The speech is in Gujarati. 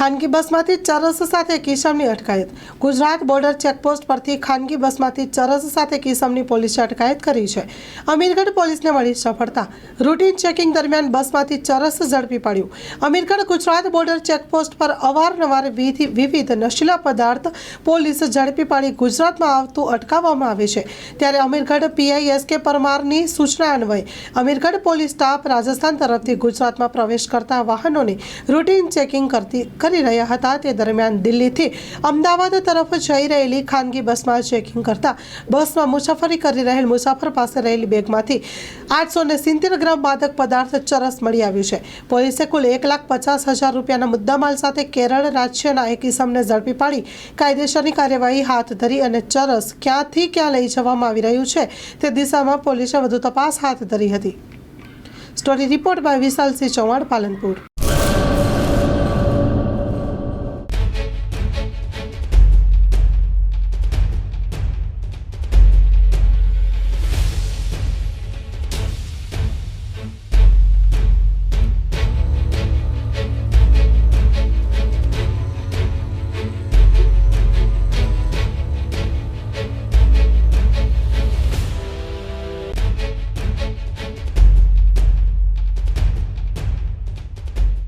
ખાનગી બસમાંથી ચરસ સાથે કિસમની અટકાયત। ગુજરાત બોર્ડર ચેકપોસ્ટ પરથી ખાનગી બસમાંથી ચરસ સાથે કિસમની પોલીસે અટકાયત કરી છે। અમીરગઢ પોલીસને મળી સફળતા। રૂટીન ચેકિંગ દરમિયાન બસમાંથી ચરસ ઝડપી પાડ્યું। અમીરગઢ ગુજરાત બોર્ડર ચેકપોસ્ટ પર અવારનવાર વિવિધ નશીલા પદાર્થ પોલીસ ઝડપી પાડી ગુજરાતમાં આવતું અટકાવવામાં આવે છે। ત્યારે અમીરગઢ પીઆઈ એસ કે પરમારની સૂચના અન્વયે અમીરગઢ પોલીસ સ્ટાફ રાજસ્થાન તરફથી ગુજરાતમાં પ્રવેશ કરતા વાહનોની રૂટીન ચેકિંગ કરી રહ્યા હતા। તે દરમિયાન દિલ્હીથી અમદાવાદ તરફ જઈ રહેલી ખાનગી બસમાં ચેકિંગ કરતા બસમાં મુસાફરી કરી રહેલ મુસાફર પાસે રહેલી બેગમાંથી 870 ગ્રામ માદક પદાર્થ ચરસ મળી આવ્યું છે। પોલીસે કુલ 1,50,000 રૂપિયાના મુદ્દામાલ સાથે કેરળ રાજ્યના એક ઇસમને ઝડપી પાડી કાયદેસરની કાર્યવાહી હાથ ધરી અને ચરસ ક્યાંથી ક્યાં લઈ જવામાં આવી રહ્યું છે તે દિશામાં પોલીસે વધુ તપાસ હાથ ધરી હતી। Story report by Vishalsinh Chauhan, Palanpur.